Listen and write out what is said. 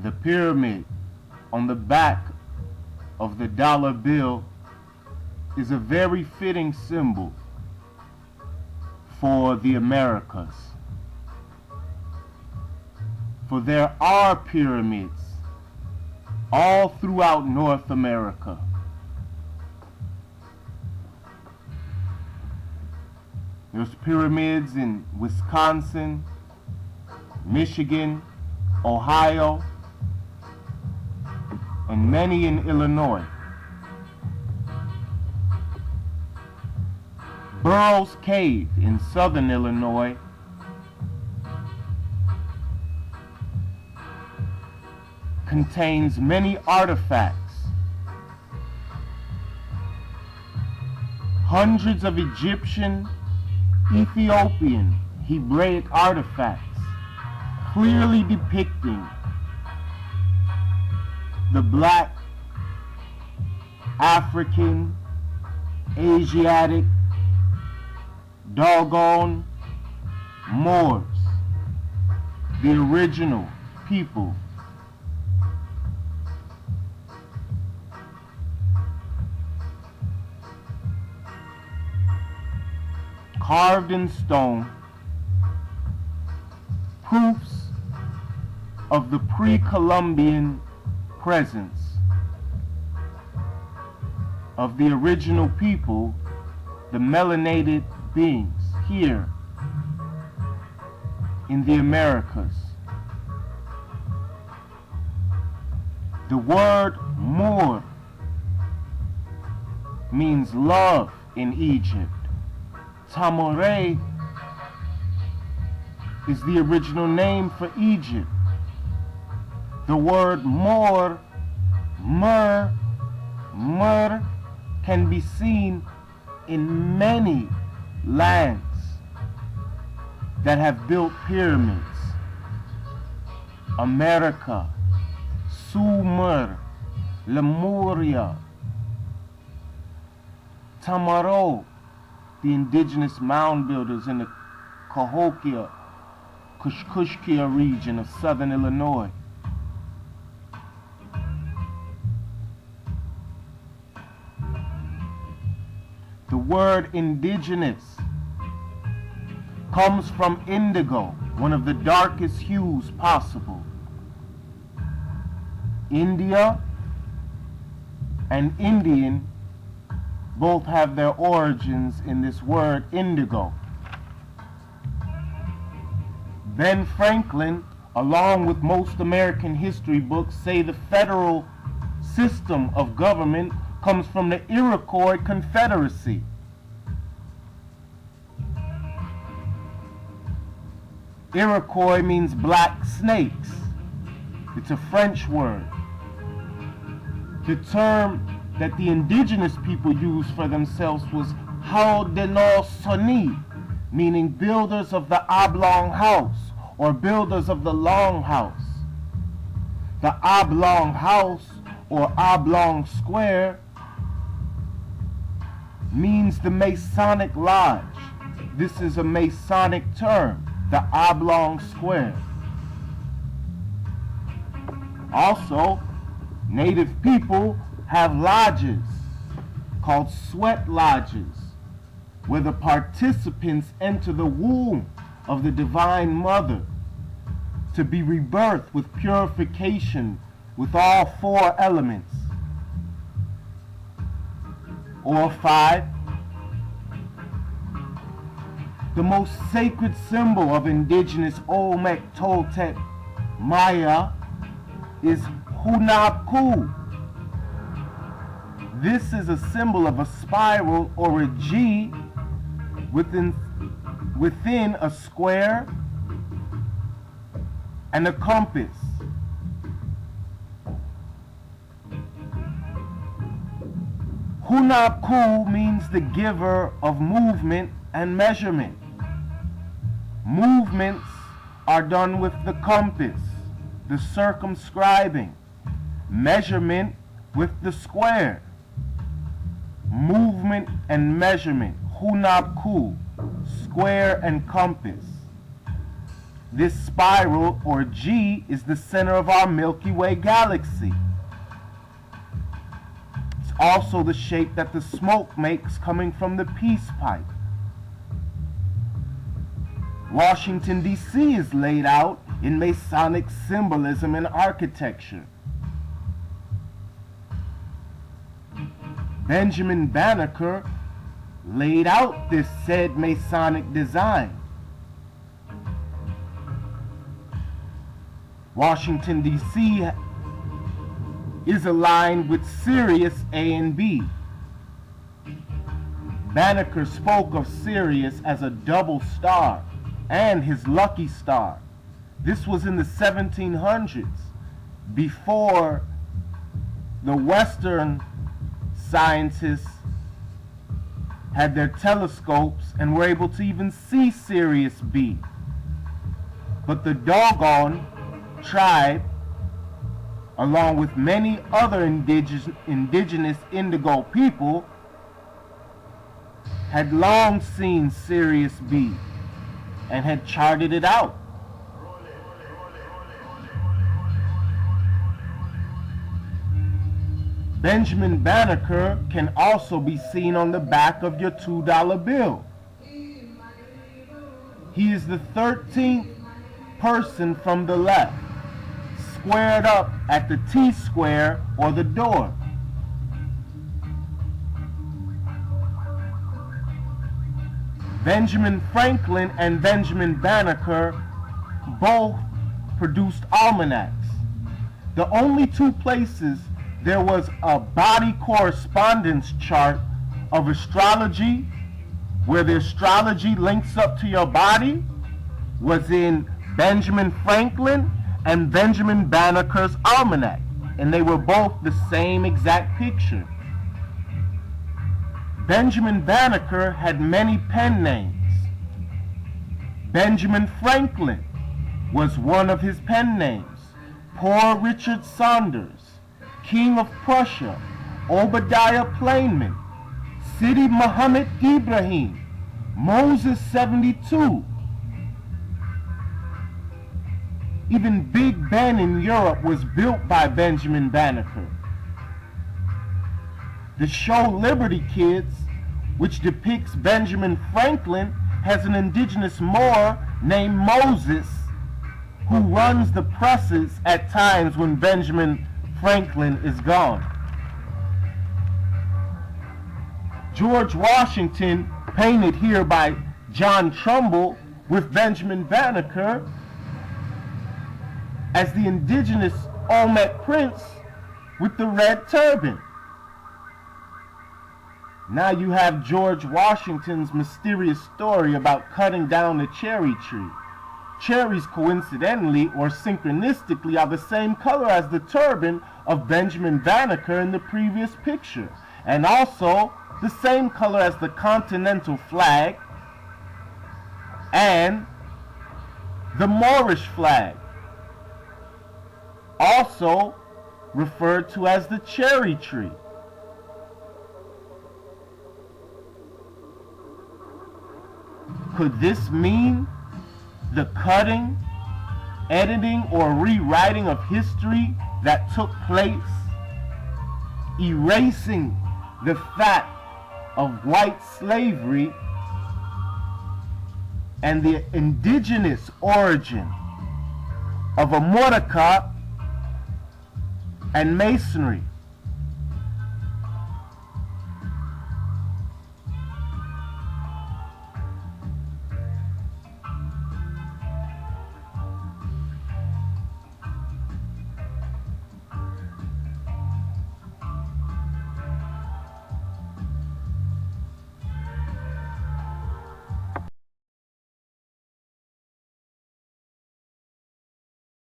The pyramid on the back of the dollar bill is a very fitting symbol for the Americas. For there are pyramids all throughout North America. There's pyramids in Wisconsin, Michigan, Ohio, and many in Illinois. Burroughs Cave in southern Illinois contains many artifacts. Hundreds of Egyptian, Ethiopian, Hebraic artifacts clearly depicting the Black, African, Asiatic, doggone Moors, the original people. Carved in stone, proofs of the pre-Columbian presence of the original people, the melanated beings here in the Americas. The word Moor means love in Egypt. Tamore is the original name for Egypt. The word Moor, Mur, can be seen in many lands that have built pyramids. America, Sumer, Lemuria, Tamaro, the indigenous mound builders in the Cahokia, Kushkushkia region of southern Illinois. The word indigenous comes from indigo, one of the darkest hues possible. India and Indian both have their origins in this word indigo. Ben Franklin, along with most American history books, say the federal system of government comes from the Iroquois Confederacy. Iroquois means black snakes. It's a French word. The term that the indigenous people used for themselves was Haudenosaunee, meaning builders of the oblong house or builders of the long house. The oblong house or oblong square means the Masonic lodge. This is a Masonic term, the oblong square. Also, Native people have lodges called sweat lodges, where the participants enter the womb of the Divine Mother to be rebirthed with purification with all four elements, or five. The most sacred symbol of indigenous Olmec Toltec Maya is Hunapku. This is a symbol of a spiral or a G within a square and a compass. Hunapku means the giver of movement and measurement. Movements are done with the compass, the circumscribing. Measurement with the square. Movement and measurement, Hunapku, square and compass. This spiral, or G, is the center of our Milky Way galaxy. It's also the shape that the smoke makes coming from the peace pipe. Washington, D.C. is laid out in Masonic symbolism and architecture. Benjamin Banneker laid out this said Masonic design. Washington, D.C. is aligned with Sirius A and B. Banneker spoke of Sirius as a double star and his lucky star. This was in the 1700s, before the Western scientists had their telescopes and were able to even see Sirius B. But the Dogon tribe, along with many other indigenous indigo people, had long seen Sirius B and had charted it out. Benjamin Banneker can also be seen on the back of your $2 bill. He is the 13th person from the left, squared up at the T square or the door. Benjamin Franklin and Benjamin Banneker both produced almanacs. The only two places there was a body correspondence chart of astrology, where the astrology links up to your body, was in Benjamin Franklin and Benjamin Banneker's almanac, and they were both the same exact picture. Benjamin Banneker had many pen names. Benjamin Franklin was one of his pen names. Poor Richard Saunders, King of Prussia, Obadiah Plainman, Sidi Muhammad Ibrahim, Moses 72. Even Big Ben in Europe was built by Benjamin Banneker. The show Liberty Kids, which depicts Benjamin Franklin, has an indigenous Moor named Moses who runs the presses at times when Benjamin Franklin is gone. George Washington, painted here by John Trumbull with Benjamin Banneker as the indigenous Olmec prince with the red turban. Now you have George Washington's mysterious story about cutting down the cherry tree. Cherries, coincidentally or synchronistically, are the same color as the turban of Benjamin Banneker in the previous picture, and also the same color as the continental flag and the Moorish flag, also referred to as the cherry tree. Could this mean the cutting, editing, or rewriting of history that took place, erasing the fact of white slavery and the indigenous origin of a Mordecai and Masonry?